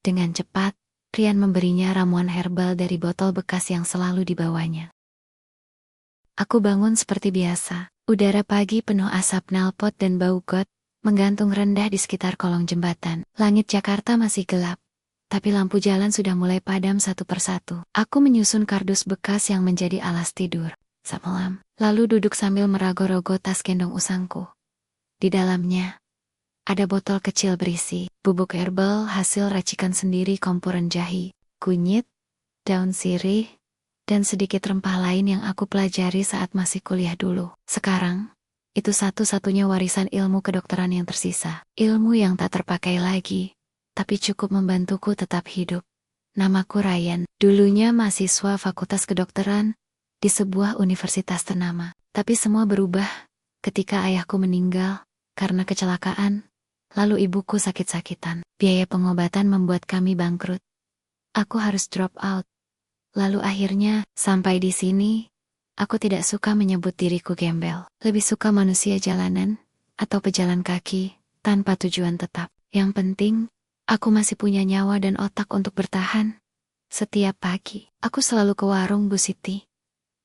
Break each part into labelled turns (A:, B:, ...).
A: Dengan cepat, Rian memberinya ramuan herbal dari botol bekas yang selalu dibawanya. Aku bangun seperti biasa. Udara pagi penuh asap knalpot dan bau got, menggantung rendah di sekitar kolong jembatan. Langit Jakarta masih gelap, tapi lampu jalan sudah mulai padam satu persatu. Aku menyusun kardus bekas yang menjadi alas tidur semalam, lalu duduk sambil merago-rogo tas gendong usangku. Di dalamnya, ada botol kecil berisi bubuk herbal hasil racikan sendiri komporen jahe, kunyit, daun sirih, dan sedikit rempah lain yang aku pelajari saat masih kuliah dulu. Sekarang, itu satu-satunya warisan ilmu kedokteran yang tersisa. Ilmu yang tak terpakai lagi, tapi cukup membantuku tetap hidup. Namaku Ryan, dulunya mahasiswa Fakultas Kedokteran di sebuah universitas ternama. Tapi semua berubah ketika ayahku meninggal karena kecelakaan, lalu ibuku sakit-sakitan. Biaya pengobatan membuat kami bangkrut. Aku harus drop out. Lalu akhirnya, sampai di sini, aku tidak suka menyebut diriku gembel. Lebih suka manusia jalanan, atau pejalan kaki, tanpa tujuan tetap. Yang penting, aku masih punya nyawa dan otak untuk bertahan. Setiap pagi, aku selalu ke warung Bu Siti.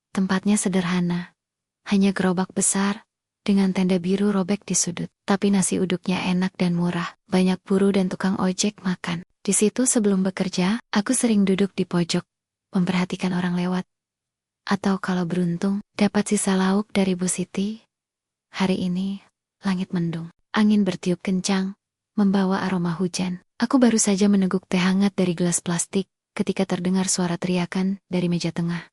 A: Tempatnya sederhana. Hanya gerobak besar, dengan tenda biru robek di sudut. Tapi nasi uduknya enak dan murah. Banyak buruh dan tukang ojek makan. Di situ sebelum bekerja, aku sering duduk di pojok, memperhatikan orang lewat. Atau kalau beruntung, dapat sisa lauk dari Bu Siti. Hari ini, langit mendung. Angin bertiup kencang, membawa aroma hujan. Aku baru saja meneguk teh hangat dari gelas plastik, ketika terdengar suara teriakan dari meja tengah.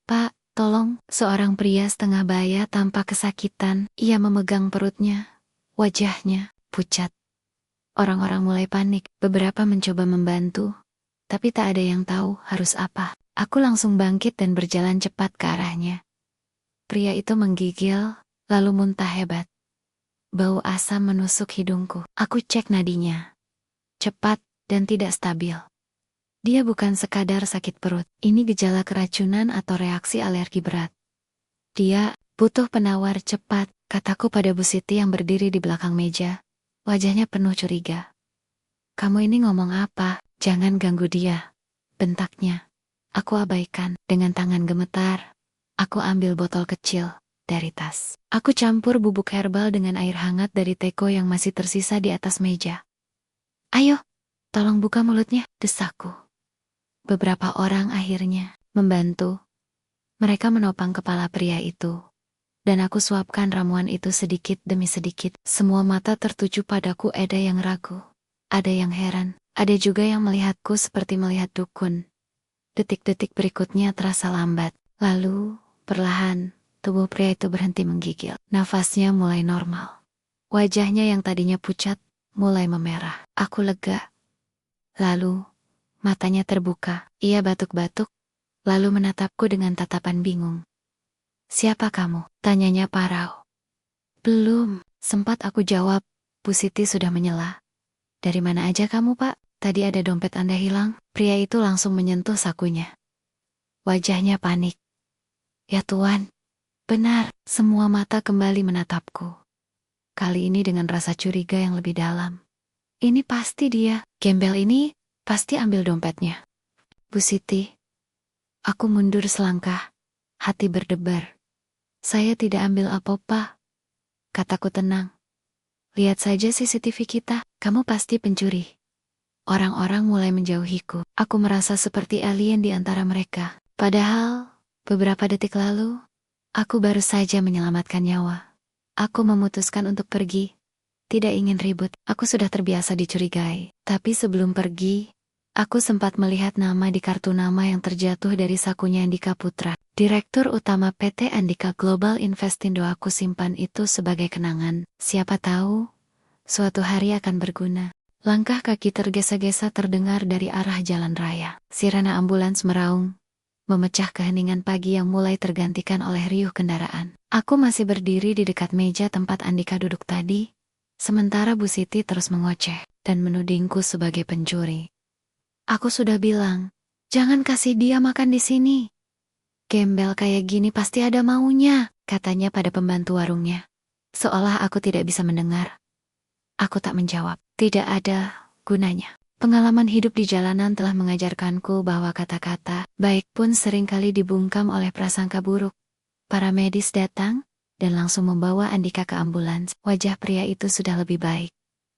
A: Pak, tolong, seorang pria setengah baya tampak kesakitan. Ia memegang perutnya, wajahnya pucat. Orang-orang mulai panik, beberapa mencoba membantu, tapi tak ada yang tahu harus apa. Aku langsung bangkit dan berjalan cepat ke arahnya. Pria itu menggigil, lalu muntah hebat. Bau asam menusuk hidungku. Aku cek nadinya. Cepat dan tidak stabil. Dia bukan sekadar sakit perut. Ini gejala keracunan atau reaksi alergi berat. Dia butuh penawar cepat, kataku pada Bu Siti yang berdiri di belakang meja. Wajahnya penuh curiga. Kamu ini ngomong apa? Jangan ganggu dia, bentaknya. Aku abaikan. Dengan tangan gemetar, aku ambil botol kecil dari tas. Aku campur bubuk herbal dengan air hangat dari teko yang masih tersisa di atas meja. Ayo, tolong buka mulutnya, desakku. Beberapa orang akhirnya membantu. Mereka menopang kepala pria itu, dan aku suapkan ramuan itu sedikit demi sedikit. Semua mata tertuju padaku, ada yang ragu, ada yang heran, ada juga yang melihatku seperti melihat dukun. Detik-detik berikutnya terasa lambat. Lalu, perlahan, tubuh pria itu berhenti menggigil. Nafasnya mulai normal. Wajahnya yang tadinya pucat, mulai memerah. Aku lega. Lalu, matanya terbuka. Ia batuk-batuk, lalu menatapku dengan tatapan bingung. Siapa kamu? Tanyanya parau. Belum, sempat aku jawab. Bu Siti sudah menyela. Dari mana aja kamu, Pak? Tadi ada dompet Anda hilang. Pria itu langsung menyentuh sakunya. Wajahnya panik. Ya Tuan. Benar, semua mata kembali menatapku. Kali ini dengan rasa curiga yang lebih dalam. Ini pasti dia. Gembel ini pasti ambil dompetnya. Bu Siti. Aku mundur selangkah. Hati berdebar. Saya tidak ambil apa-apa. Kataku tenang. Lihat saja CCTV kita. Kamu pasti pencuri. Orang-orang mulai menjauhiku. Aku merasa seperti alien di antara mereka. Padahal, beberapa detik lalu, aku baru saja menyelamatkan nyawa. Aku memutuskan untuk pergi. Tidak ingin ribut. Aku sudah terbiasa dicurigai. Tapi sebelum pergi, aku sempat melihat nama di kartu nama yang terjatuh dari sakunya Andika Putra. Direktur Utama PT Andika Global Investindo. Aku simpan itu sebagai kenangan. Siapa tahu, suatu hari akan berguna. Langkah kaki tergesa-gesa terdengar dari arah jalan raya. Sirena ambulans meraung, memecah keheningan pagi yang mulai tergantikan oleh riuh kendaraan. Aku masih berdiri di dekat meja tempat Andika duduk tadi, sementara Bu Siti terus mengoceh dan menudingku sebagai pencuri. Aku sudah bilang, jangan kasih dia makan di sini. Gembel kayak gini pasti ada maunya, katanya pada pembantu warungnya. Seolah aku tidak bisa mendengar. Aku tak menjawab. Tidak ada gunanya. Pengalaman hidup di jalanan telah mengajarkanku bahwa kata-kata baik pun seringkali dibungkam oleh prasangka buruk. Para medis datang dan langsung membawa Andika ke ambulans. Wajah pria itu sudah lebih baik,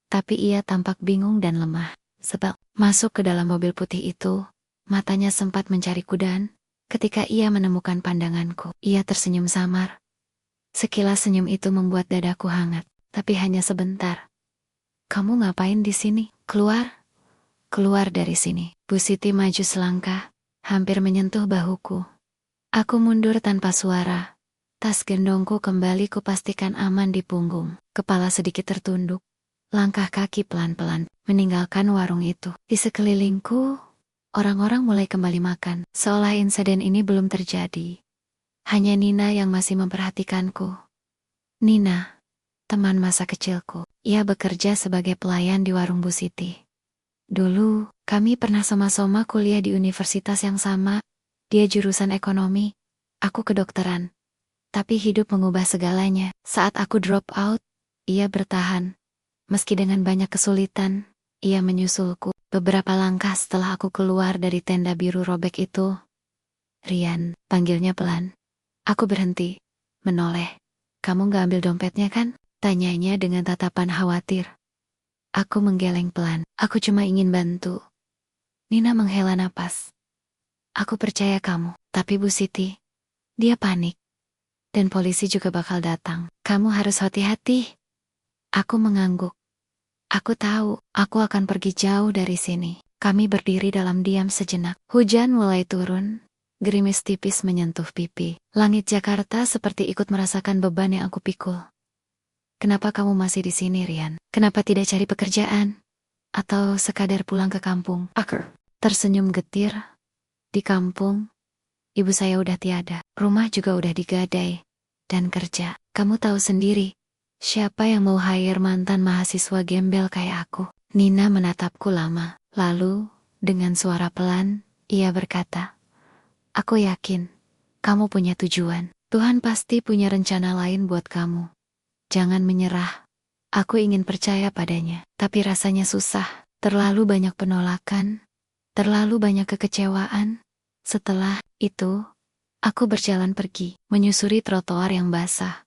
A: tapi ia tampak bingung dan lemah. Sebab masuk ke dalam mobil putih itu, matanya sempat mencariku dan ketika ia menemukan pandanganku, ia tersenyum samar. Sekilas senyum itu membuat dadaku hangat, tapi hanya sebentar. "Kamu ngapain di sini? Keluar! Keluar dari sini." Bu Siti maju selangkah, hampir menyentuh bahuku. Aku mundur tanpa suara. Tas gendongku kembali kupastikan aman di punggung. Kepala sedikit tertunduk. Langkah kaki pelan-pelan meninggalkan warung itu. Di sekelilingku, orang-orang mulai kembali makan. Seolah insiden ini belum terjadi. Hanya Nina yang masih memperhatikanku. Nina, teman masa kecilku. Ia bekerja sebagai pelayan di warung Bu Siti. Dulu, kami pernah sama-sama kuliah di universitas yang sama. Dia jurusan ekonomi, aku kedokteran. Tapi hidup mengubah segalanya. Saat aku drop out, ia bertahan. Meski dengan banyak kesulitan, ia menyusulku. Beberapa langkah setelah aku keluar dari tenda biru robek itu, "Rian," panggilnya pelan. Aku berhenti, menoleh. "Kamu gak ambil dompetnya kan?" tanyanya dengan tatapan khawatir. Aku menggeleng pelan. "Aku cuma ingin bantu." Nina menghela napas. "Aku percaya kamu, tapi Bu Siti, dia panik. Dan polisi juga bakal datang. Kamu harus hati-hati." Aku mengangguk. "Aku tahu, aku akan pergi jauh dari sini." Kami berdiri dalam diam sejenak. Hujan mulai turun. Gerimis tipis menyentuh pipi. Langit Jakarta seperti ikut merasakan beban yang aku pikul. "Kenapa kamu masih di sini, Rian? Kenapa tidak cari pekerjaan? Atau sekadar pulang ke kampung?" Aku tersenyum getir. "Di kampung, ibu saya udah tiada. Rumah juga udah digadai. Dan kerja, kamu tahu sendiri. Siapa yang mau hire mantan mahasiswa gembel kayak aku?" Nina menatapku lama. Lalu, dengan suara pelan, ia berkata, "Aku yakin, kamu punya tujuan. Tuhan pasti punya rencana lain buat kamu. Jangan menyerah." Aku ingin percaya padanya, tapi rasanya susah. Terlalu banyak penolakan, terlalu banyak kekecewaan. Setelah itu, aku berjalan pergi, menyusuri trotoar yang basah.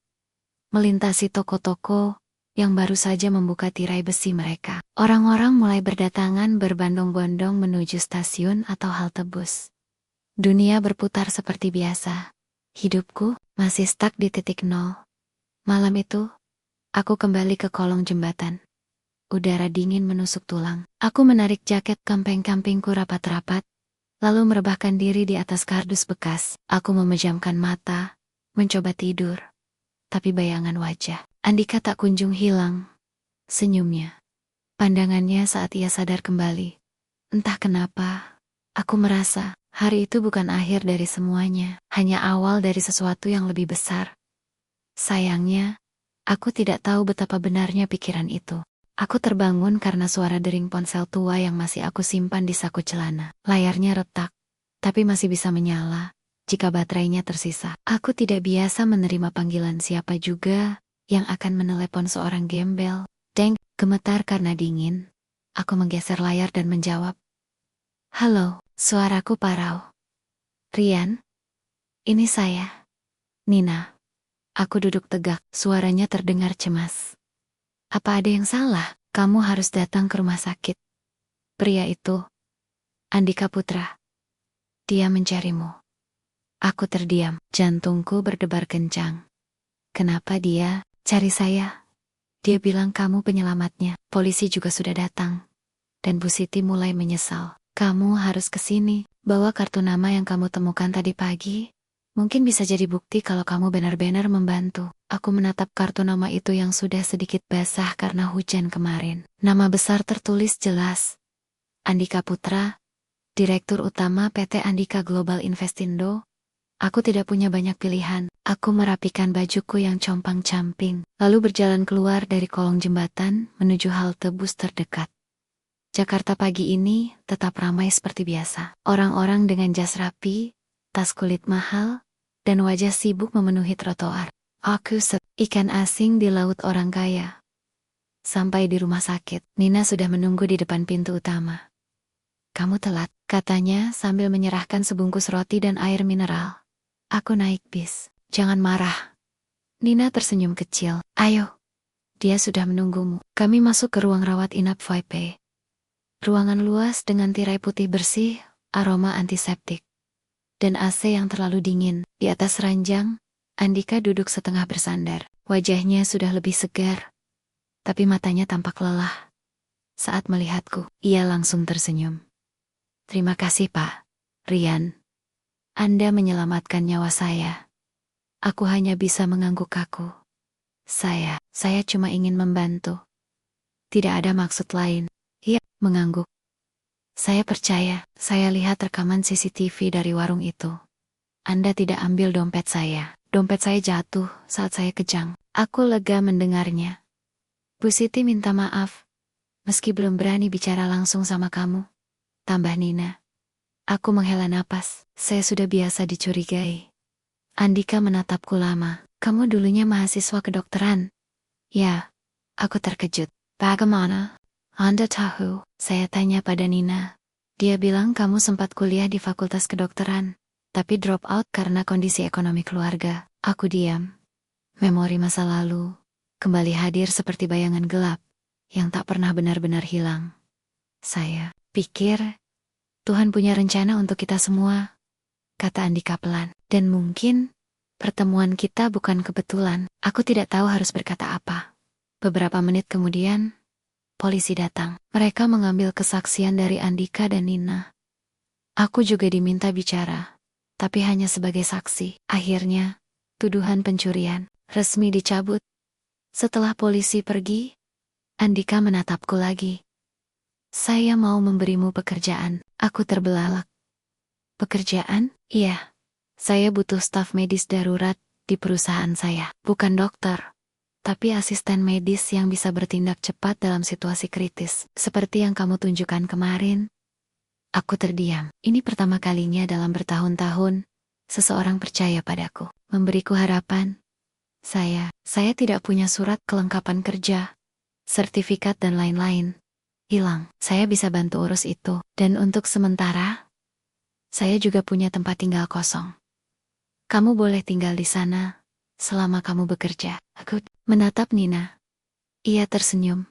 A: Melintasi toko-toko yang baru saja membuka tirai besi mereka. Orang-orang mulai berdatangan berbondong-bondong menuju stasiun atau halte bus. Dunia berputar seperti biasa. Hidupku masih stuck di titik nol. Malam itu, aku kembali ke kolong jembatan. Udara dingin menusuk tulang. Aku menarik jaket kamping-kampingku rapat-rapat, lalu merebahkan diri di atas kardus bekas. Aku memejamkan mata, mencoba tidur. Tapi bayangan wajah Andika tak kunjung hilang. Senyumnya, pandangannya saat ia sadar kembali. Entah kenapa, aku merasa hari itu bukan akhir dari semuanya, hanya awal dari sesuatu yang lebih besar. Sayangnya, aku tidak tahu betapa benarnya pikiran itu. Aku terbangun karena suara dering ponsel tua yang masih aku simpan di saku celana. Layarnya retak, tapi masih bisa menyala jika baterainya tersisa. Aku tidak biasa menerima panggilan siapa juga yang akan menelepon seorang gembel. Deng, gemetar karena dingin. Aku menggeser layar dan menjawab. "Halo," suaraku parau. "Rian, ini saya, Nina." Aku duduk tegak, suaranya terdengar cemas. "Apa ada yang salah? Kamu harus datang ke rumah sakit." Pria itu, Andika Putra, dia mencarimu. Aku terdiam, jantungku berdebar kencang. Kenapa dia cari saya? Dia bilang kamu penyelamatnya. Polisi juga sudah datang. Dan Bu Siti mulai menyesal. "Kamu harus ke sini. Bawa kartu nama yang kamu temukan tadi pagi. Mungkin bisa jadi bukti kalau kamu benar-benar membantu." Aku menatap kartu nama itu yang sudah sedikit basah karena hujan kemarin. Nama besar tertulis jelas. Andika Putra, Direktur Utama PT Andika Global Investindo. Aku tidak punya banyak pilihan. Aku merapikan bajuku yang compang-camping, lalu berjalan keluar dari kolong jembatan menuju halte bus terdekat. Jakarta pagi ini tetap ramai seperti biasa. Orang-orang dengan jas rapi, tas kulit mahal, dan wajah sibuk memenuhi trotoar. Aku ikan asing di laut orang kaya. Sampai di rumah sakit, Nina sudah menunggu di depan pintu utama. "Kamu telat," katanya sambil menyerahkan sebungkus roti dan air mineral. "Aku naik bis. Jangan marah." Nina tersenyum kecil. "Ayo. Dia sudah menunggumu." Kami masuk ke ruang rawat inap VIP. Ruangan luas dengan tirai putih bersih, aroma antiseptik, dan AC yang terlalu dingin. Di atas ranjang, Andika duduk setengah bersandar. Wajahnya sudah lebih segar, tapi matanya tampak lelah. Saat melihatku, ia langsung tersenyum. "Terima kasih, Pak Rian. Anda menyelamatkan nyawa saya. Aku hanya bisa mengangguk kaku. Saya cuma ingin membantu. Tidak ada maksud lain." Ia mengangguk. "Saya percaya, saya lihat rekaman CCTV dari warung itu. Anda tidak ambil dompet saya. Dompet saya jatuh saat saya kejang." Aku lega mendengarnya. "Bu Siti minta maaf, meski belum berani bicara langsung sama kamu," tambah Nina. Aku menghela napas, saya sudah biasa dicurigai. Andika menatapku lama. "Kamu dulunya mahasiswa kedokteran?" "Ya." Aku terkejut. "Bagaimana Anda tahu?" Saya tanya pada Nina. "Dia bilang kamu sempat kuliah di fakultas kedokteran, tapi drop out karena kondisi ekonomi keluarga." Aku diam. Memori masa lalu kembali hadir seperti bayangan gelap yang tak pernah benar-benar hilang. "Saya pikir Tuhan punya rencana untuk kita semua," kata Andika pelan. "Dan mungkin pertemuan kita bukan kebetulan." Aku tidak tahu harus berkata apa. Beberapa menit kemudian, polisi datang. Mereka mengambil kesaksian dari Andika dan Nina. Aku juga diminta bicara, tapi hanya sebagai saksi. Akhirnya, tuduhan pencurian resmi dicabut. Setelah polisi pergi, Andika menatapku lagi. "Saya mau memberimu pekerjaan." Aku terbelalak. "Pekerjaan?" "Iya. Saya butuh staf medis darurat di perusahaan saya. Bukan dokter, tapi asisten medis yang bisa bertindak cepat dalam situasi kritis. Seperti yang kamu tunjukkan kemarin." Aku terdiam. Ini pertama kalinya dalam bertahun-tahun, seseorang percaya padaku, memberiku harapan. Saya tidak punya surat kelengkapan kerja, sertifikat dan lain-lain. Hilang. Saya bisa bantu urus itu. Dan untuk sementara, saya juga punya tempat tinggal kosong. Kamu boleh tinggal di sana selama kamu bekerja. Aku menatap Nina. Ia tersenyum.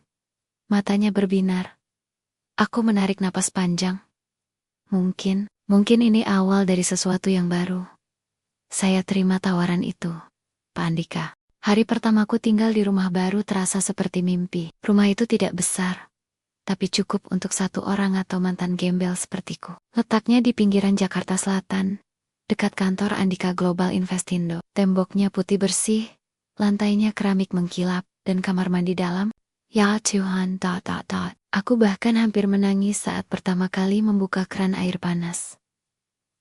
A: Matanya berbinar. Aku menarik napas panjang. Mungkin ini awal dari sesuatu yang baru. Saya terima tawaran itu, Pak Andika. Hari pertamaku tinggal di rumah baru terasa seperti mimpi. Rumah itu tidak besar, tapi cukup untuk satu orang atau mantan gembel sepertiku. Letaknya di pinggiran Jakarta Selatan, dekat kantor Andika Global Investindo. Temboknya putih bersih, lantainya keramik mengkilap, dan kamar mandi dalam. Ya Tuhan, Aku bahkan hampir menangis saat pertama kali membuka keran air panas.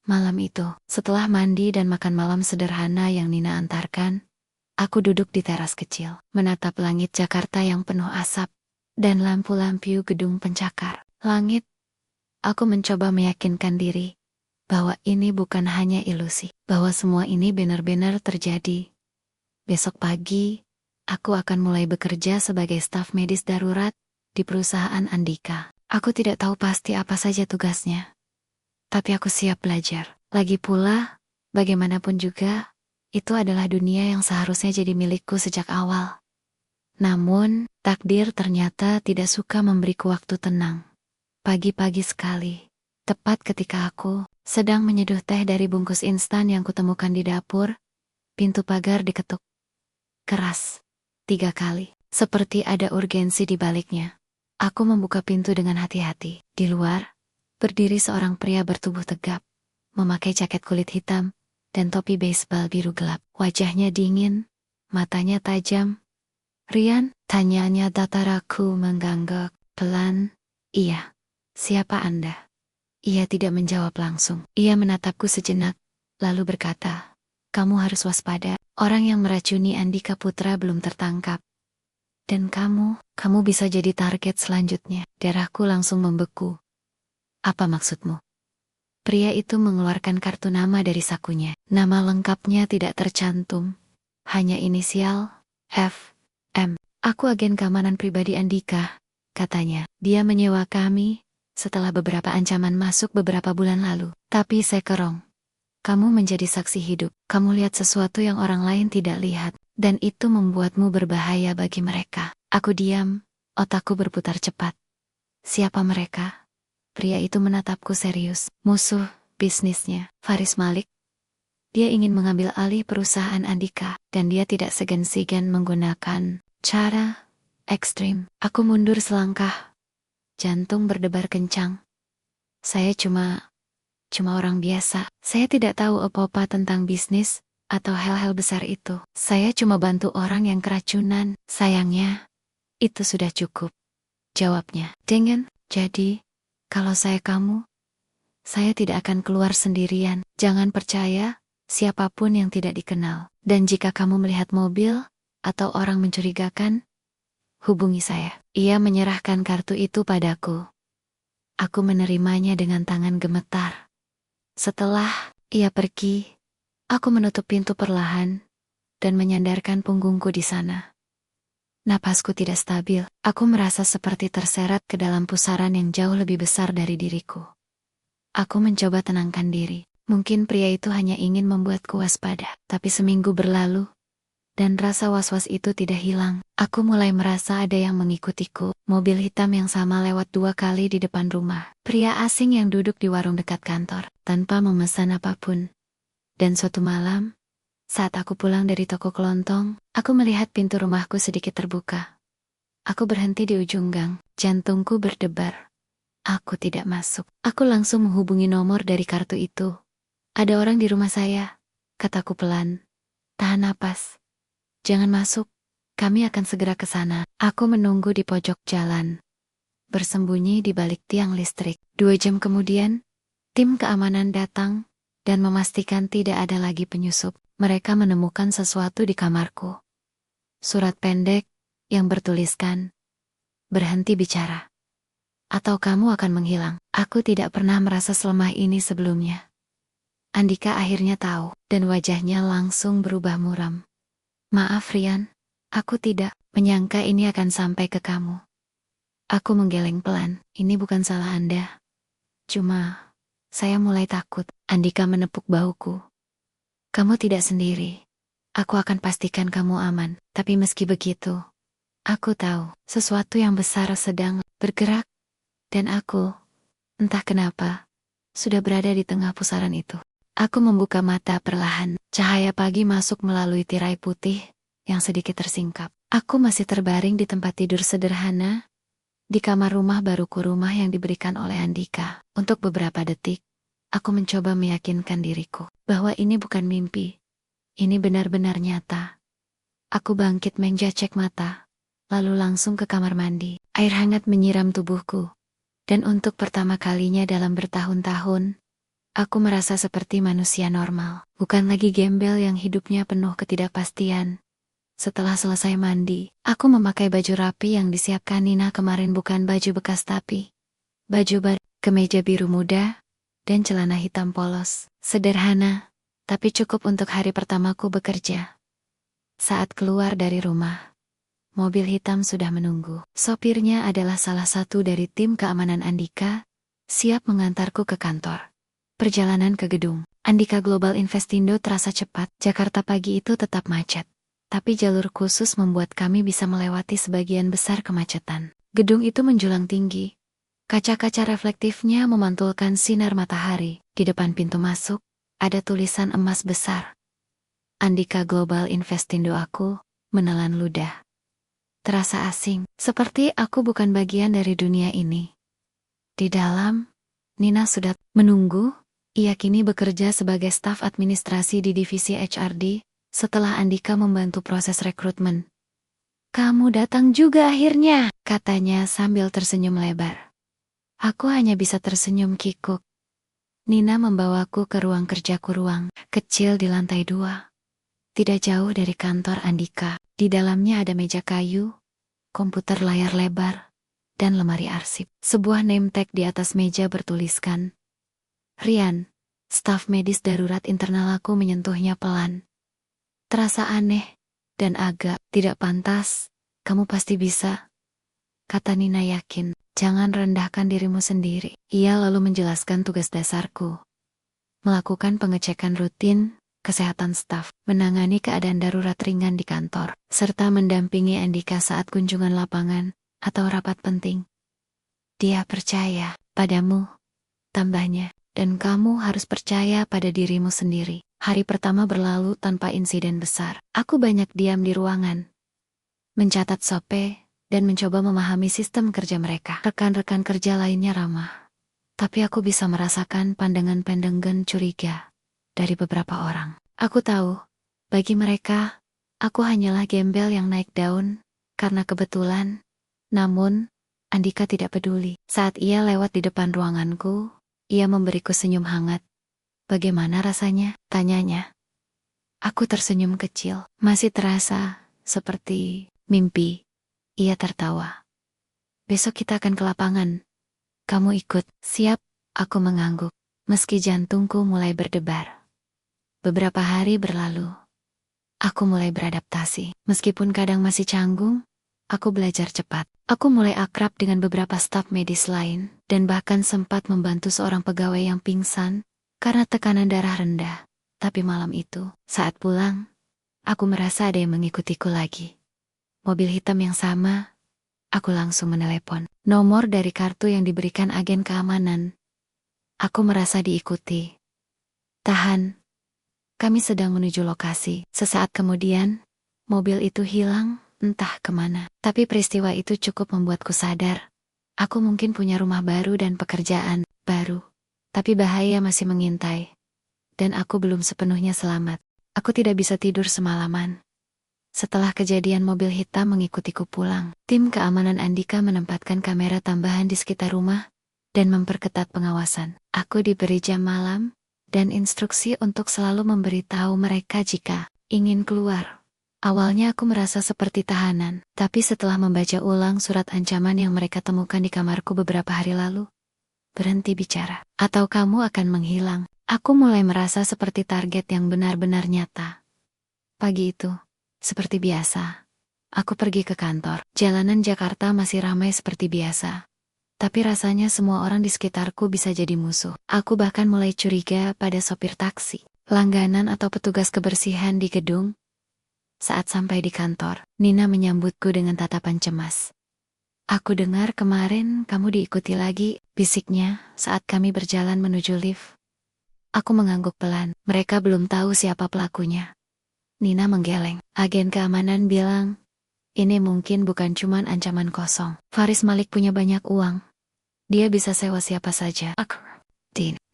A: Malam itu, setelah mandi dan makan malam sederhana yang Nina antarkan, aku duduk di teras kecil, menatap langit Jakarta yang penuh asap, dan lampu-lampu gedung pencakar. Langit, aku mencoba meyakinkan diri bahwa ini bukan hanya ilusi, bahwa semua ini benar-benar terjadi. Besok pagi, aku akan mulai bekerja sebagai staf medis darurat di perusahaan Andika. Aku tidak tahu pasti apa saja tugasnya, tapi aku siap belajar. Lagi pula, bagaimanapun juga, itu adalah dunia yang seharusnya jadi milikku sejak awal. Namun, takdir ternyata tidak suka memberiku waktu tenang. Pagi-pagi sekali, tepat ketika aku sedang menyeduh teh dari bungkus instan yang kutemukan di dapur, pintu pagar diketuk keras 3 kali, seperti ada urgensi di baliknya. Aku membuka pintu dengan hati-hati. Di luar, berdiri seorang pria bertubuh tegap, memakai jaket kulit hitam dan topi baseball biru gelap. Wajahnya dingin, matanya tajam. "Rian?" tanyanya datar. Aku mengangguk pelan. "Iya." "Siapa Anda?" Ia tidak menjawab langsung. Ia menatapku sejenak, lalu berkata, "Kamu harus waspada. Orang yang meracuni Andika Putra belum tertangkap. Dan kamu bisa jadi target selanjutnya." Darahku langsung membeku. "Apa maksudmu?" Pria itu mengeluarkan kartu nama dari sakunya. Nama lengkapnya tidak tercantum, hanya inisial F. M. Aku agen keamanan pribadi Andika, katanya. Dia menyewa kami setelah beberapa ancaman masuk beberapa bulan lalu. Tapi saya kerong. Kamu menjadi saksi hidup. Kamu lihat sesuatu yang orang lain tidak lihat. Dan itu membuatmu berbahaya bagi mereka. Aku diam, otakku berputar cepat. Siapa mereka? Pria itu menatapku serius. Musuh bisnisnya, Faris Malik. Dia ingin mengambil alih perusahaan Andika. Dan dia tidak segan-segan menggunakan cara ekstrim. Aku mundur selangkah. Jantung berdebar kencang. Saya cuma orang biasa. Saya tidak tahu apa-apa tentang bisnis atau hal-hal besar itu. Saya cuma bantu orang yang keracunan. Sayangnya, itu sudah cukup. Jawabnya. Jadi, kalau saya kamu, saya tidak akan keluar sendirian. Jangan percaya siapapun yang tidak dikenal. Dan jika kamu melihat mobil atau orang mencurigakan, hubungi saya. Ia menyerahkan kartu itu padaku. Aku menerimanya dengan tangan gemetar. Setelah ia pergi, aku menutup pintu perlahan dan menyandarkan punggungku di sana. Napasku tidak stabil. Aku merasa seperti terseret ke dalam pusaran yang jauh lebih besar dari diriku. Aku mencoba tenangkan diri. Mungkin pria itu hanya ingin membuatku waspada. Tapi seminggu berlalu, dan rasa was-was itu tidak hilang. Aku mulai merasa ada yang mengikutiku. Mobil hitam yang sama lewat 2 kali di depan rumah. Pria asing yang duduk di warung dekat kantor, tanpa memesan apapun. Dan suatu malam, saat aku pulang dari toko kelontong, aku melihat pintu rumahku sedikit terbuka. Aku berhenti di ujung gang, jantungku berdebar. Aku tidak masuk. Aku langsung menghubungi nomor dari kartu itu. Ada orang di rumah saya, kataku pelan. Tahan napas. Jangan masuk, kami akan segera ke sana. Aku menunggu di pojok jalan, bersembunyi di balik tiang listrik. 2 jam kemudian, tim keamanan datang dan memastikan tidak ada lagi penyusup. Mereka menemukan sesuatu di kamarku. Surat pendek yang bertuliskan, "Berhenti bicara, atau kamu akan menghilang." Aku tidak pernah merasa selemah ini sebelumnya. Andika akhirnya tahu, dan wajahnya langsung berubah muram. Maaf Rian, aku tidak menyangka ini akan sampai ke kamu. Aku menggeleng pelan, ini bukan salah Anda. Cuma, saya mulai takut. Andika menepuk bahuku. Kamu tidak sendiri. Aku akan pastikan kamu aman. Tapi meski begitu, aku tahu sesuatu yang besar sedang bergerak. Dan aku, entah kenapa, sudah berada di tengah pusaran itu. Aku membuka mata perlahan. Cahaya pagi masuk melalui tirai putih yang sedikit tersingkap. Aku masih terbaring di tempat tidur sederhana, di kamar rumah baruku, rumah yang diberikan oleh Andika. Untuk beberapa detik, aku mencoba meyakinkan diriku bahwa ini bukan mimpi. Ini benar-benar nyata. Aku bangkit menjacek mata, lalu langsung ke kamar mandi. Air hangat menyiram tubuhku. Dan untuk pertama kalinya dalam bertahun-tahun, aku merasa seperti manusia normal. Bukan lagi gembel yang hidupnya penuh ketidakpastian. Setelah selesai mandi, aku memakai baju rapi yang disiapkan Nina kemarin, bukan baju bekas tapi baju baru, kemeja biru muda, dan celana hitam polos. Sederhana, tapi cukup untuk hari pertamaku bekerja. Saat keluar dari rumah, mobil hitam sudah menunggu. Sopirnya adalah salah satu dari tim keamanan Andika, siap mengantarku ke kantor. Perjalanan ke gedung Andika Global Investindo terasa cepat. Jakarta pagi itu tetap macet, tapi jalur khusus membuat kami bisa melewati sebagian besar kemacetan. Gedung itu menjulang tinggi. Kaca-kaca reflektifnya memantulkan sinar matahari. Di depan pintu masuk, ada tulisan emas besar. Andika Global Investindo. Aku menelan ludah. Terasa asing, seperti aku bukan bagian dari dunia ini. Di dalam, Nina sudah menunggu. Ia kini bekerja sebagai staf administrasi di divisi HRD, setelah Andika membantu proses rekrutmen. Kamu datang juga akhirnya, katanya sambil tersenyum lebar. Aku hanya bisa tersenyum kikuk. Nina membawaku ke ruang kerjaku, ruang kecil di lantai 2. Tidak jauh dari kantor Andika. Di dalamnya ada meja kayu, komputer layar lebar, dan lemari arsip. Sebuah name tag di atas meja bertuliskan Rian, staf medis darurat internal. Aku menyentuhnya pelan. Terasa aneh dan agak tidak pantas Kamu pasti bisa, kata Nina yakin. Jangan rendahkan dirimu sendiri. Ia lalu menjelaskan tugas dasarku. Melakukan pengecekan rutin, kesehatan staf, menangani keadaan darurat ringan di kantor, serta mendampingi Andika saat kunjungan lapangan atau rapat penting. Dia percaya padamu, tambahnya, dan kamu harus percaya pada dirimu sendiri. Hari pertama berlalu tanpa insiden besar. Aku banyak diam di ruangan, mencatat SOP, dan mencoba memahami sistem kerja mereka. Rekan-rekan kerja lainnya ramah, tapi aku bisa merasakan pandangan-pandangan curiga dari beberapa orang. Aku tahu, bagi mereka, aku hanyalah gembel yang naik daun karena kebetulan. Namun, Andika tidak peduli. Saat ia lewat di depan ruanganku, ia memberiku senyum hangat. Bagaimana rasanya? Tanyanya. Aku tersenyum kecil. Masih terasa seperti mimpi. Ia tertawa. Besok kita akan ke lapangan. Kamu ikut? Siap, aku mengangguk. Meski jantungku mulai berdebar. Beberapa hari berlalu. Aku mulai beradaptasi. Meskipun kadang masih canggung, aku belajar cepat. Aku mulai akrab dengan beberapa staf medis lain, dan bahkan sempat membantu seorang pegawai yang pingsan karena tekanan darah rendah. Tapi malam itu, saat pulang, aku merasa ada yang mengikutiku lagi. Mobil hitam yang sama, aku langsung menelepon. Nomor dari kartu yang diberikan agen keamanan. Aku merasa diikuti. Tahan. Kami sedang menuju lokasi. Sesaat kemudian, mobil itu hilang, entah kemana. Tapi peristiwa itu cukup membuatku sadar. Aku mungkin punya rumah baru dan pekerjaan baru. Tapi bahaya masih mengintai. Dan aku belum sepenuhnya selamat. Aku tidak bisa tidur semalaman. Setelah kejadian mobil hitam mengikutiku pulang, tim keamanan Andika menempatkan kamera tambahan di sekitar rumah dan memperketat pengawasan. Aku diberi jam malam dan instruksi untuk selalu memberitahu mereka jika ingin keluar. Awalnya aku merasa seperti tahanan, tapi setelah membaca ulang surat ancaman yang mereka temukan di kamarku beberapa hari lalu, berhenti bicara. Atau kamu akan menghilang. Aku mulai merasa seperti target yang benar-benar nyata. Pagi itu, seperti biasa, aku pergi ke kantor. Jalanan Jakarta masih ramai seperti biasa. Tapi rasanya semua orang di sekitarku bisa jadi musuh. Aku bahkan mulai curiga pada sopir taksi, langganan atau petugas kebersihan di gedung. Saat sampai di kantor, Nina menyambutku dengan tatapan cemas. Aku dengar kemarin kamu diikuti lagi, bisiknya saat kami berjalan menuju lift. Aku mengangguk pelan. Mereka belum tahu siapa pelakunya. Nina menggeleng. Agen keamanan bilang, ini mungkin bukan cuman ancaman kosong. Faris Malik punya banyak uang. Dia bisa sewa siapa saja.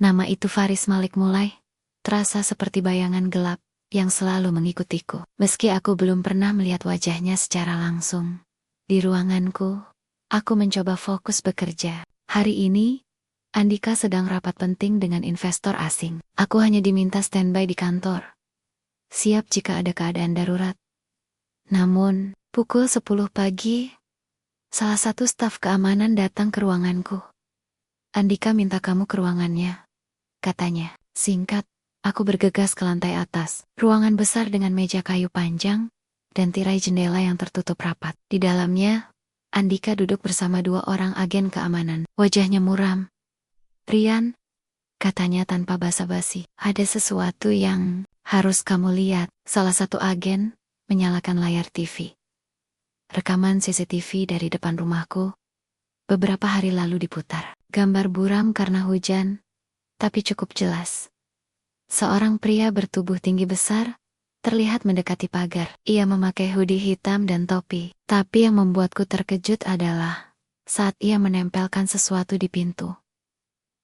A: Nama itu Faris Malik mulai terasa seperti bayangan gelap yang selalu mengikutiku. Meski aku belum pernah melihat wajahnya secara langsung. Di ruanganku, aku mencoba fokus bekerja. Hari ini, Andika sedang rapat penting dengan investor asing. Aku hanya diminta standby di kantor. Siap jika ada keadaan darurat. Namun, pukul 10 pagi, salah satu staf keamanan datang ke ruanganku. Andika minta kamu ke ruangannya, katanya. Singkat, aku bergegas ke lantai atas. Ruangan besar dengan meja kayu panjang dan tirai jendela yang tertutup rapat. Di dalamnya, Andika duduk bersama dua orang agen keamanan. Wajahnya muram. Rian, katanya tanpa basa-basi, ada sesuatu yang harus kamu lihat. Salah satu agen menyalakan layar TV. Rekaman CCTV dari depan rumahku beberapa hari lalu diputar. Gambar buram karena hujan, tapi cukup jelas. Seorang pria bertubuh tinggi besar terlihat mendekati pagar. Ia memakai hoodie hitam dan topi. Tapi yang membuatku terkejut adalah saat ia menempelkan sesuatu di pintu.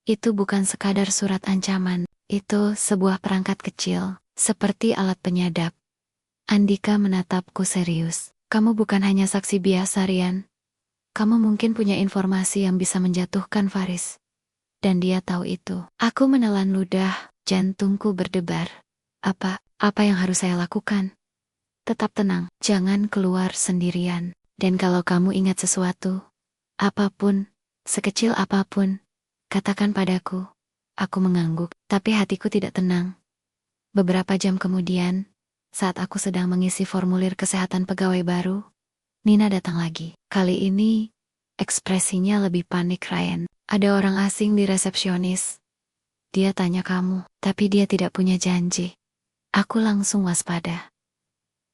A: Itu bukan sekadar surat ancaman, itu sebuah perangkat kecil, seperti alat penyadap. Andika menatapku serius. Kamu bukan hanya saksi biasa, Rian. Kamu mungkin punya informasi yang bisa menjatuhkan Faris. Dan dia tahu itu. Aku menelan ludah, jantungku berdebar. Apa yang harus saya lakukan? Tetap tenang, jangan keluar sendirian. Dan kalau kamu ingat sesuatu, apapun, sekecil apapun, katakan padaku. Aku mengangguk, tapi hatiku tidak tenang. Beberapa jam kemudian, saat aku sedang mengisi formulir kesehatan pegawai baru, Nina datang lagi. Kali ini, ekspresinya lebih panik, Ryan. Ada orang asing di resepsionis. Dia tanya kamu, tapi dia tidak punya janji. Aku langsung waspada.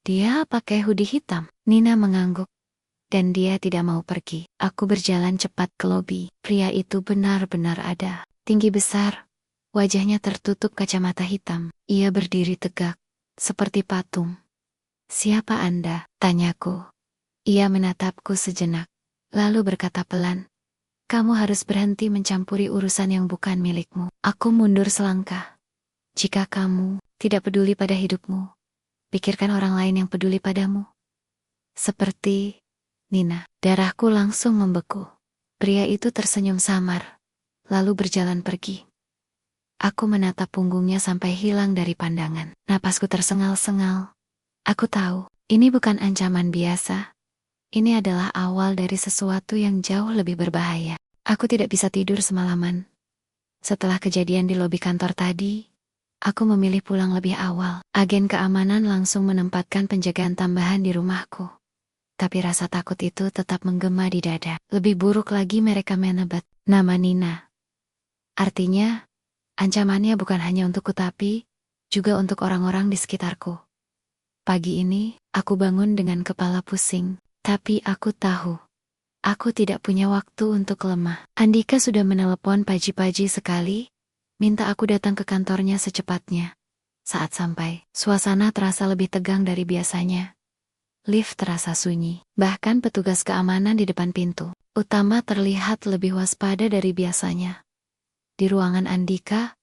A: Dia pakai hoodie hitam. Nina mengangguk. Dan dia tidak mau pergi. Aku berjalan cepat ke lobi. Pria itu benar-benar ada. Tinggi besar. Wajahnya tertutup kacamata hitam. Ia berdiri tegak. Seperti patung. Siapa Anda? Tanyaku. Ia menatapku sejenak. Lalu berkata pelan. Kamu harus berhenti mencampuri urusan yang bukan milikmu. Aku mundur selangkah. Jika kamu tidak peduli pada hidupmu, pikirkan orang lain yang peduli padamu. Seperti Nina. Darahku langsung membeku. Pria itu tersenyum samar, lalu berjalan pergi. Aku menatap punggungnya sampai hilang dari pandangan. Napasku tersengal-sengal. Aku tahu, ini bukan ancaman biasa. Ini adalah awal dari sesuatu yang jauh lebih berbahaya. Aku tidak bisa tidur semalaman. Setelah kejadian di lobi kantor tadi, aku memilih pulang lebih awal. Agen keamanan langsung menempatkan penjagaan tambahan di rumahku. Tapi rasa takut itu tetap menggema di dada. Lebih buruk lagi mereka menyebut nama Nina. Artinya, ancamannya bukan hanya untukku tapi juga untuk orang-orang di sekitarku. Pagi ini, aku bangun dengan kepala pusing. Tapi aku tahu, aku tidak punya waktu untuk lemah. Andika sudah menelepon pagi-pagi sekali, minta aku datang ke kantornya secepatnya. Saat sampai, suasana terasa lebih tegang dari biasanya. Lift terasa sunyi, bahkan petugas keamanan di depan pintu utama terlihat lebih waspada dari biasanya. Di ruangan Andika,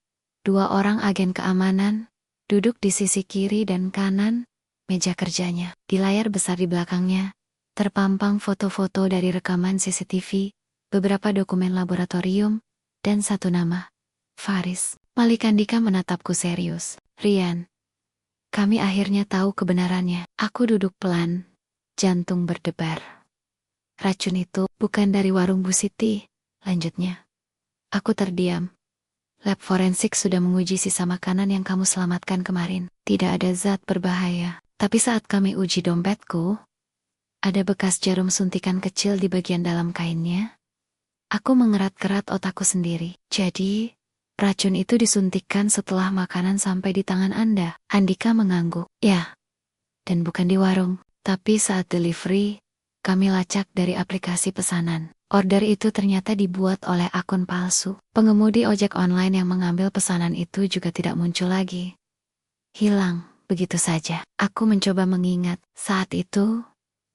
A: 2 orang agen keamanan duduk di sisi kiri dan kanan meja kerjanya. Di layar besar di belakangnya, terpampang foto-foto dari rekaman CCTV, beberapa dokumen laboratorium, dan satu nama, Faris. Malik Andika menatapku serius. Rian, kami akhirnya tahu kebenarannya. Aku duduk pelan, jantung berdebar. Racun itu bukan dari warung Bu Siti, lanjutnya. Aku terdiam. Lab forensik sudah menguji sisa makanan yang kamu selamatkan kemarin. Tidak ada zat berbahaya. Tapi saat kami uji dompetku, ada bekas jarum suntikan kecil di bagian dalam kainnya. Aku mengerat-kerat otakku sendiri. Jadi, racun itu disuntikkan setelah makanan sampai di tangan Anda. Andika mengangguk. Ya, dan bukan di warung, tapi saat delivery, kami lacak dari aplikasi pesanan. Order itu ternyata dibuat oleh akun palsu. Pengemudi ojek online yang mengambil pesanan itu juga tidak muncul lagi. Hilang, begitu saja. Aku mencoba mengingat, saat itu,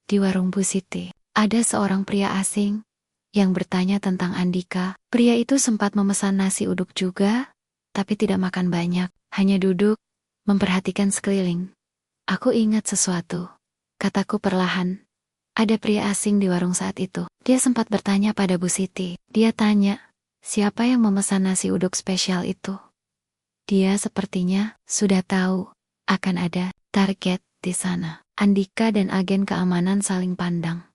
A: di warung Bu Siti, ada seorang pria asing yang bertanya tentang Andika. Pria itu sempat memesan nasi uduk juga, tapi tidak makan banyak, hanya duduk, memperhatikan sekeliling. Aku ingat sesuatu, kataku perlahan. Ada pria asing di warung saat itu. Dia sempat bertanya pada Bu Siti. Dia tanya, siapa yang memesan nasi uduk spesial itu? Dia sepertinya sudah tahu akan ada target di sana. Andika dan agen keamanan saling pandang.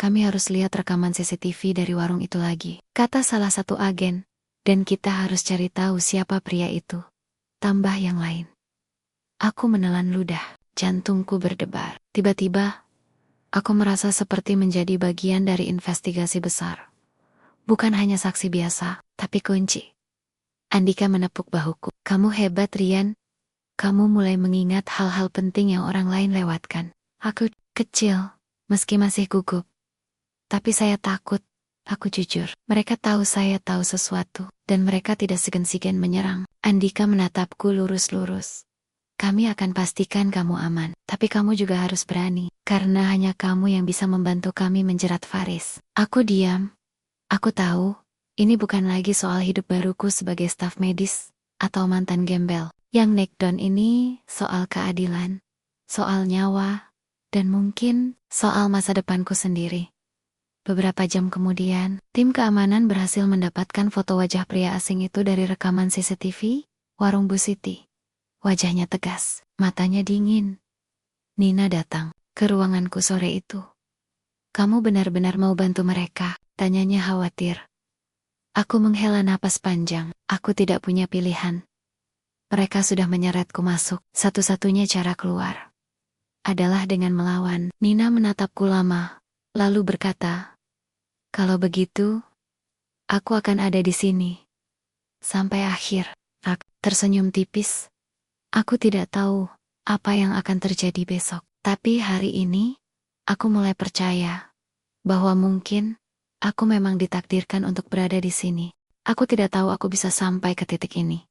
A: Kami harus lihat rekaman CCTV dari warung itu lagi, kata salah satu agen. Dan kita harus cari tahu siapa pria itu. Tambah yang lain. Aku menelan ludah, jantungku berdebar. Tiba-tiba, aku merasa seperti menjadi bagian dari investigasi besar. Bukan hanya saksi biasa, tapi kunci. Andika menepuk bahuku. Kamu hebat, Rian. Kamu mulai mengingat hal-hal penting yang orang lain lewatkan. Aku kecil, meski masih gugup. Tapi saya takut, aku jujur. Mereka tahu saya tahu sesuatu, dan mereka tidak segan-segan menyerang. Andika menatapku lurus-lurus. Kami akan pastikan kamu aman, tapi kamu juga harus berani, karena hanya kamu yang bisa membantu kami menjerat Faris. Aku diam. Aku tahu, ini bukan lagi soal hidup baruku sebagai staf medis, atau mantan gembel. Yang neckdown ini soal keadilan, soal nyawa, dan mungkin soal masa depanku sendiri. Beberapa jam kemudian, tim keamanan berhasil mendapatkan foto wajah pria asing itu dari rekaman CCTV, warung Bu Siti. Wajahnya tegas, matanya dingin. Nina datang ke ruanganku sore itu. Kamu benar-benar mau bantu mereka? Tanyanya khawatir. Aku menghela napas panjang, aku tidak punya pilihan. Mereka sudah menyeretku masuk, satu-satunya cara keluar. adalah dengan melawan. Nina menatapku lama, lalu berkata, "Kalau begitu, aku akan ada di sini sampai akhir." Aku tersenyum tipis. Aku tidak tahu apa yang akan terjadi besok, tapi hari ini aku mulai percaya bahwa mungkin aku memang ditakdirkan untuk berada di sini. Aku tidak tahu aku bisa sampai ke titik ini.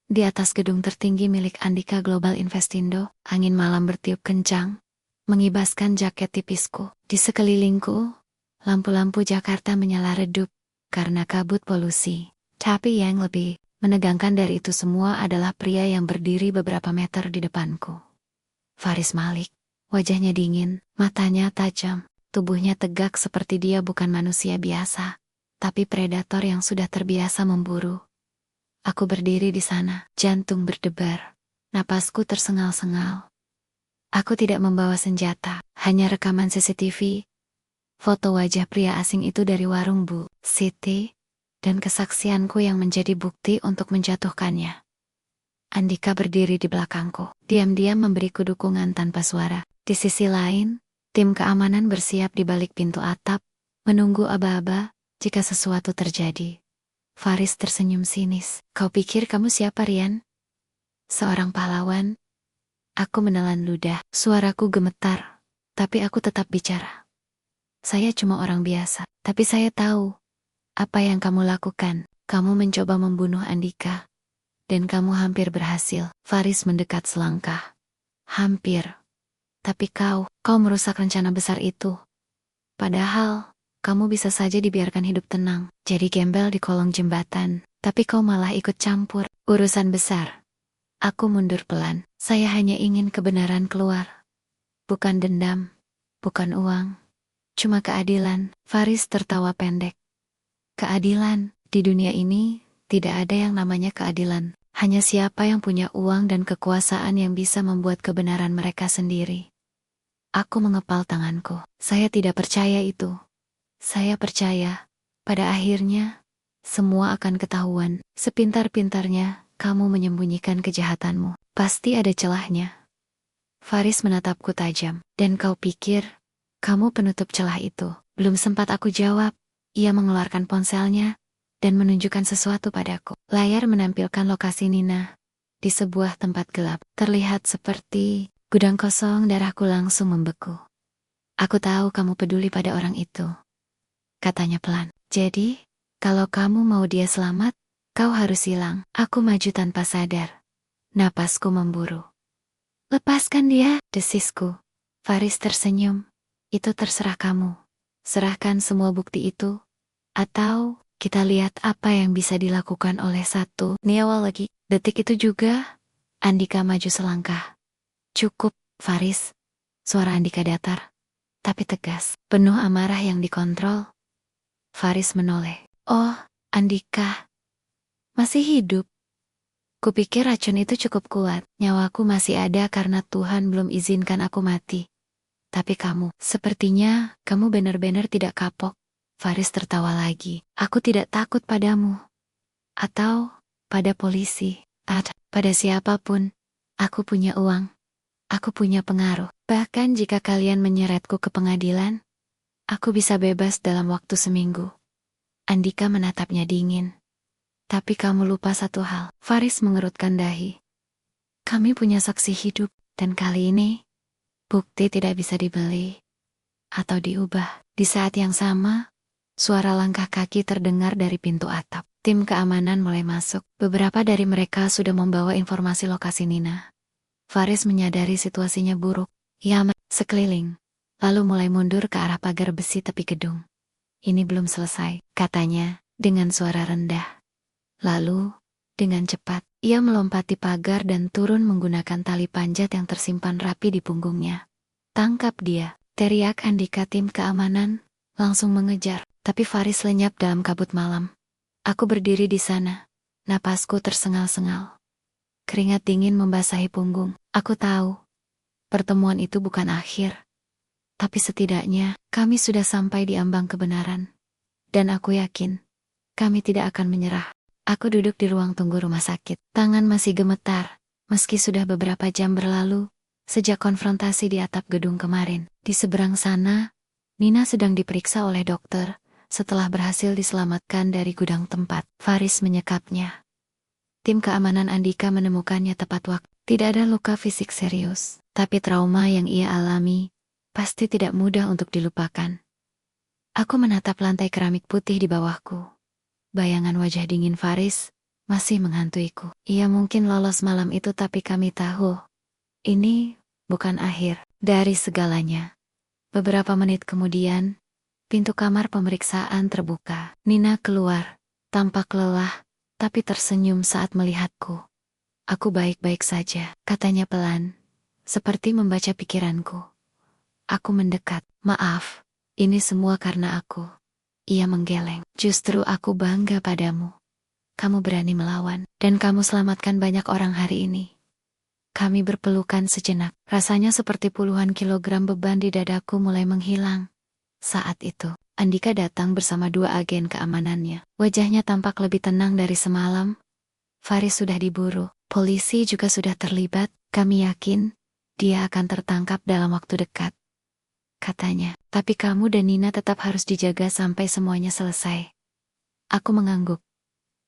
A: Di atas gedung tertinggi milik Andika Global Investindo, angin malam bertiup kencang, mengibaskan jaket tipisku. Di sekelilingku, lampu-lampu Jakarta menyala redup karena kabut polusi. Tapi yang lebih menegangkan dari itu semua adalah pria yang berdiri beberapa meter di depanku. Faris Malik, wajahnya dingin, matanya tajam, tubuhnya tegak seperti dia bukan manusia biasa, tapi predator yang sudah terbiasa memburu. Aku berdiri di sana, jantung berdebar, napasku tersengal-sengal. Aku tidak membawa senjata, hanya rekaman CCTV, foto wajah pria asing itu dari warung Bu Siti, dan kesaksianku yang menjadi bukti untuk menjatuhkannya. Andika berdiri di belakangku, diam-diam memberiku dukungan tanpa suara. Di sisi lain, tim keamanan bersiap di balik pintu atap, menunggu aba-aba jika sesuatu terjadi. Faris tersenyum sinis. "Kau pikir kamu siapa, Rian? Seorang pahlawan?" Aku menelan ludah. Suaraku gemetar, tapi aku tetap bicara. "Saya cuma orang biasa, tapi saya tahu apa yang kamu lakukan. Kamu mencoba membunuh Andika, dan kamu hampir berhasil." Faris mendekat selangkah. "Hampir. Tapi kau merusak rencana besar itu. Padahal kamu bisa saja dibiarkan hidup tenang, jadi gembel di kolong jembatan. Tapi kau malah ikut campur urusan besar." Aku mundur pelan. Saya hanya ingin kebenaran keluar. Bukan dendam, bukan uang, cuma keadilan. Faris tertawa pendek. "Keadilan? Di dunia ini tidak ada yang namanya keadilan. Hanya siapa yang punya uang dan kekuasaan yang bisa membuat kebenaran mereka sendiri." Aku mengepal tanganku. Saya tidak percaya itu. Saya percaya, pada akhirnya, semua akan ketahuan. Sepintar-pintarnya, kamu menyembunyikan kejahatanmu, pasti ada celahnya. Faris menatapku tajam. "Dan kau pikir, kamu penutup celah itu?" Belum sempat aku jawab, ia mengeluarkan ponselnya, dan menunjukkan sesuatu padaku. Layar menampilkan lokasi Nina, di sebuah tempat gelap. Terlihat seperti gudang kosong. Darahku langsung membeku. "Aku tahu kamu peduli pada orang itu," katanya pelan. "Jadi, kalau kamu mau dia selamat, kau harus hilang." Aku maju tanpa sadar. Napasku memburu. "Lepaskan dia," desisku. Faris tersenyum. "Itu terserah kamu. Serahkan semua bukti itu, atau kita lihat apa yang bisa dilakukan oleh satu nyawa lagi." Detik itu juga, Andika maju selangkah. "Cukup, Faris." Suara Andika datar, tapi tegas, penuh amarah yang dikontrol. Faris menoleh. "Oh, Andika masih hidup. Kupikir racun itu cukup kuat. Nyawaku masih ada karena Tuhan belum izinkan aku mati. Tapi kamu, sepertinya kamu benar-benar tidak kapok." Faris tertawa lagi. "Aku tidak takut padamu, atau pada polisi, atau pada siapapun. Aku punya uang. Aku punya pengaruh. Bahkan jika kalian menyeretku ke pengadilan, aku bisa bebas dalam waktu seminggu." Andika menatapnya dingin. "Tapi kamu lupa satu hal." Faris mengerutkan dahi. "Kami punya saksi hidup, dan kali ini, bukti tidak bisa dibeli atau diubah." Di saat yang sama, suara langkah kaki terdengar dari pintu atap. Tim keamanan mulai masuk. Beberapa dari mereka sudah membawa informasi lokasi Nina. Faris menyadari situasinya buruk. Ia sekeliling, lalu mulai mundur ke arah pagar besi tepi gedung. "Ini belum selesai," katanya, dengan suara rendah. Lalu, dengan cepat, ia melompati pagar dan turun menggunakan tali panjat yang tersimpan rapi di punggungnya. "Tangkap dia!" teriak Andika. Tim keamanan langsung mengejar, tapi Faris lenyap dalam kabut malam. Aku berdiri di sana, napasku tersengal-sengal. Keringat dingin membasahi punggung. Aku tahu, pertemuan itu bukan akhir. Tapi setidaknya, kami sudah sampai di ambang kebenaran. Dan aku yakin, kami tidak akan menyerah. Aku duduk di ruang tunggu rumah sakit. Tangan masih gemetar, meski sudah beberapa jam berlalu. Sejak konfrontasi di atap gedung kemarin, di seberang sana, Nina sedang diperiksa oleh dokter setelah berhasil diselamatkan dari gudang tempat Faris menyekapnya. Tim keamanan Andika menemukannya tepat waktu. Tidak ada luka fisik serius, tapi trauma yang ia alami pasti tidak mudah untuk dilupakan. Aku menatap lantai keramik putih di bawahku. Bayangan wajah dingin Faris masih menghantuiku. Ia mungkin lolos malam itu, tapi kami tahu ini bukan akhir dari segalanya. Beberapa menit kemudian, pintu kamar pemeriksaan terbuka. Nina keluar, tampak lelah, tapi tersenyum saat melihatku. Aku baik-baik saja, katanya pelan, seperti membaca pikiranku. Aku mendekat. Maaf, ini semua karena aku. Ia menggeleng. Justru aku bangga padamu. Kamu berani melawan, dan kamu selamatkan banyak orang hari ini. Kami berpelukan sejenak. Rasanya seperti puluhan kilogram beban di dadaku mulai menghilang. Saat itu, Andika datang bersama 2 agen keamanannya. Wajahnya tampak lebih tenang dari semalam. Faris sudah diburu, polisi juga sudah terlibat. Kami yakin dia akan tertangkap dalam waktu dekat, katanya. Tapi kamu dan Nina tetap harus dijaga sampai semuanya selesai. Aku mengangguk.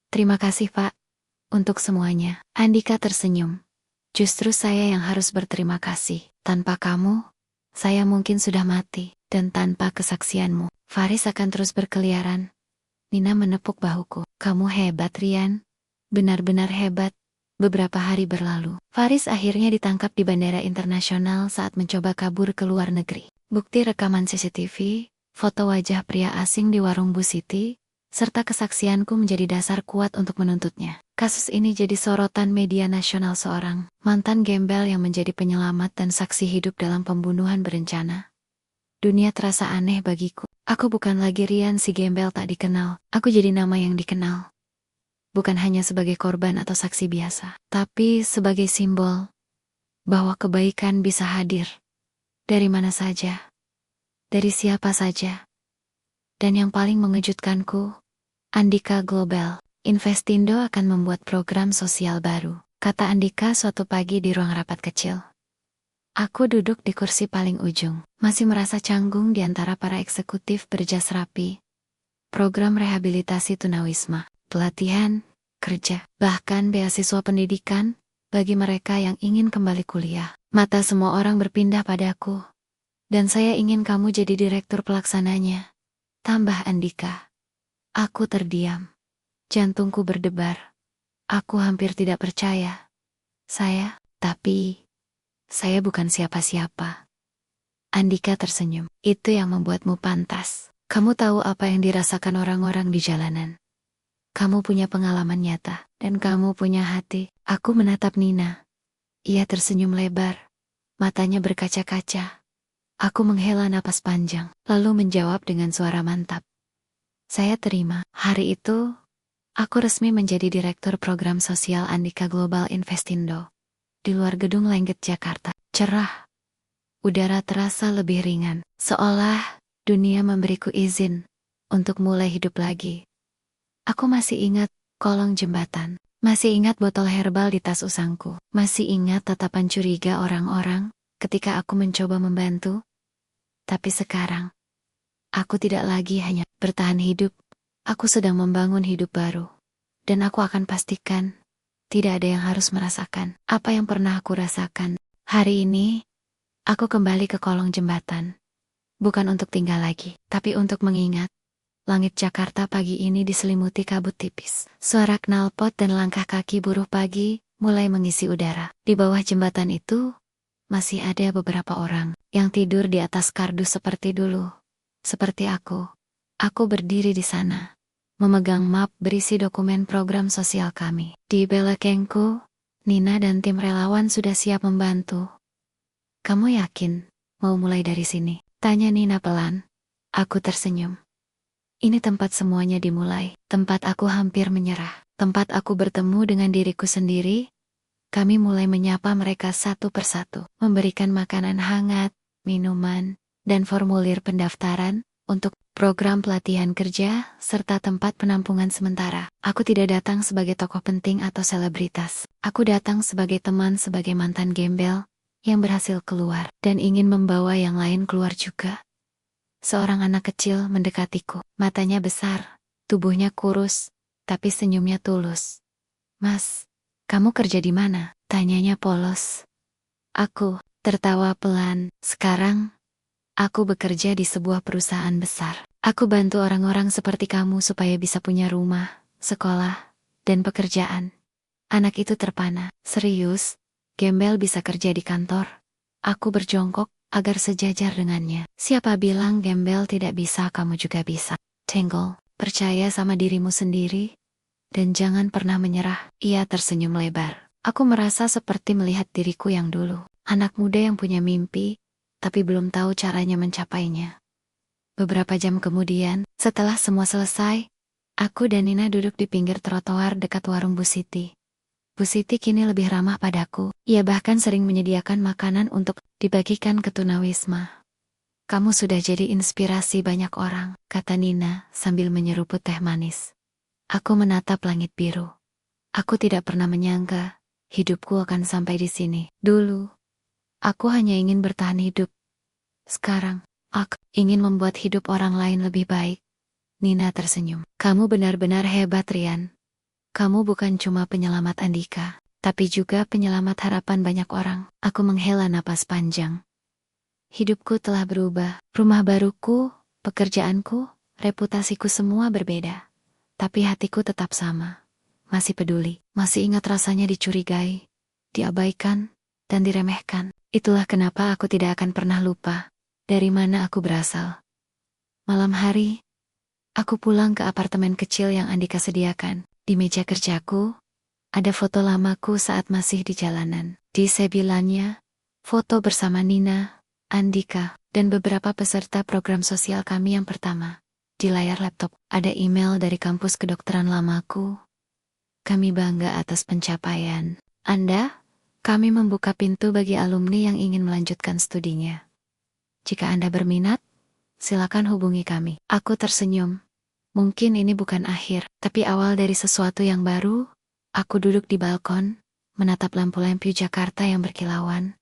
A: Terima kasih, Pak, untuk semuanya. Andika tersenyum. Justru saya yang harus berterima kasih. Tanpa kamu, saya mungkin sudah mati. Dan tanpa kesaksianmu, Faris akan terus berkeliaran. Nina menepuk bahuku. Kamu hebat, Rian. Benar-benar hebat. Beberapa hari berlalu, Faris akhirnya ditangkap di bandara internasional saat mencoba kabur ke luar negeri. Bukti rekaman CCTV, foto wajah pria asing di warung Bu Siti, serta kesaksianku menjadi dasar kuat untuk menuntutnya. Kasus ini jadi sorotan media nasional. Seorang mantan gembel yang menjadi penyelamat dan saksi hidup dalam pembunuhan berencana. Dunia terasa aneh bagiku. Aku bukan lagi Rian si gembel tak dikenal, aku jadi nama yang dikenal. Bukan hanya sebagai korban atau saksi biasa, tapi sebagai simbol bahwa kebaikan bisa hadir dari mana saja, dari siapa saja. Dan yang paling mengejutkanku, Andika Global Investindo akan membuat program sosial baru, kata Andika suatu pagi di ruang rapat kecil. Aku duduk di kursi paling ujung, masih merasa canggung di antara para eksekutif berjas rapi. Program rehabilitasi tunawisma, pelatihan, kerja, bahkan beasiswa pendidikan bagi mereka yang ingin kembali kuliah. Mata semua orang berpindah padaku. Dan saya ingin kamu jadi direktur pelaksananya, tambah Andika. Aku terdiam. Jantungku berdebar. Aku hampir tidak percaya. Saya bukan siapa-siapa. Andika tersenyum. Itu yang membuatmu pantas. Kamu tahu apa yang dirasakan orang-orang di jalanan. Kamu punya pengalaman nyata, dan kamu punya hati. Aku menatap Nina. Ia tersenyum lebar. Matanya berkaca-kaca. Aku menghela napas panjang, lalu menjawab dengan suara mantap. Saya terima. Hari itu, aku resmi menjadi direktur program sosial Andika Global Investindo. Di luar gedung Lengget Jakarta, cerah. Udara terasa lebih ringan, seolah dunia memberiku izin untuk mulai hidup lagi. Aku masih ingat kolong jembatan, masih ingat botol herbal di tas usangku, masih ingat tatapan curiga orang-orang ketika aku mencoba membantu. Tapi sekarang, aku tidak lagi hanya bertahan hidup, aku sedang membangun hidup baru. Dan aku akan pastikan, tidak ada yang harus merasakan apa yang pernah aku rasakan. Hari ini, aku kembali ke kolong jembatan. Bukan untuk tinggal lagi, tapi untuk mengingat. Langit Jakarta pagi ini diselimuti kabut tipis. Suara knalpot dan langkah kaki buruh pagi mulai mengisi udara. Di bawah jembatan itu, masih ada beberapa orang yang tidur di atas kardus seperti dulu. Seperti aku. Aku berdiri di sana, memegang map berisi dokumen program sosial kami. Di belakangku, Nina dan tim relawan sudah siap membantu. Kamu yakin mau mulai dari sini? Tanya Nina pelan. Aku tersenyum. Ini tempat semuanya dimulai, tempat aku hampir menyerah, tempat aku bertemu dengan diriku sendiri. Kami mulai menyapa mereka satu persatu, memberikan makanan hangat, minuman, dan formulir pendaftaran untuk program pelatihan kerja, serta tempat penampungan sementara. Aku tidak datang sebagai tokoh penting atau selebritas. Aku datang sebagai teman, sebagai mantan gembel, yang berhasil keluar dan ingin membawa yang lain keluar juga. Seorang anak kecil mendekatiku, matanya besar, tubuhnya kurus, tapi senyumnya tulus. "Mas, kamu kerja di mana?" tanyanya polos. Aku tertawa pelan. "Sekarang, aku bekerja di sebuah perusahaan besar. Aku bantu orang-orang seperti kamu supaya bisa punya rumah, sekolah, dan pekerjaan." Anak itu terpana. "Serius? Gembel bisa kerja di kantor?" Aku berjongkok agar sejajar dengannya. "Siapa bilang gembel tidak bisa, kamu juga bisa. Tenggel, percaya sama dirimu sendiri, dan jangan pernah menyerah." Ia tersenyum lebar. Aku merasa seperti melihat diriku yang dulu. Anak muda yang punya mimpi, tapi belum tahu caranya mencapainya. Beberapa jam kemudian, setelah semua selesai, aku dan Nina duduk di pinggir trotoar dekat warung Bu Siti. Bu Siti kini lebih ramah padaku. Ia bahkan sering menyediakan makanan untuk dibagikan ke tunawisma. "Kamu sudah jadi inspirasi banyak orang," kata Nina sambil menyeruput teh manis. Aku menatap langit biru. Aku tidak pernah menyangka hidupku akan sampai di sini. Dulu, aku hanya ingin bertahan hidup. Sekarang, aku ingin membuat hidup orang lain lebih baik. Nina tersenyum. "Kamu benar-benar hebat, Rian. Kamu bukan cuma penyelamat Andika, tapi juga penyelamat harapan banyak orang." Aku menghela napas panjang. Hidupku telah berubah. Rumah baruku, pekerjaanku, reputasiku semua berbeda. Tapi hatiku tetap sama. Masih peduli, masih ingat rasanya dicurigai, diabaikan, dan diremehkan. Itulah kenapa aku tidak akan pernah lupa dari mana aku berasal. Malam hari, aku pulang ke apartemen kecil yang Andika sediakan. Di meja kerjaku, ada foto lamaku saat masih di jalanan. Di sebilannya, foto bersama Nina, Andika, dan beberapa peserta program sosial kami yang pertama. Di layar laptop, ada email dari kampus kedokteran lamaku. "Kami bangga atas pencapaian Anda. Kami membuka pintu bagi alumni yang ingin melanjutkan studinya. Jika Anda berminat, silakan hubungi kami." Aku tersenyum. Mungkin ini bukan akhir, tapi awal dari sesuatu yang baru. Aku duduk di balkon, menatap lampu-lampu Jakarta yang berkilauan.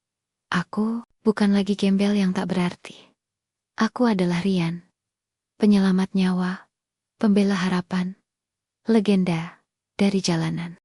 A: Aku bukan lagi gembel yang tak berarti. Aku adalah Rian, penyelamat nyawa, pembela harapan, legenda dari jalanan.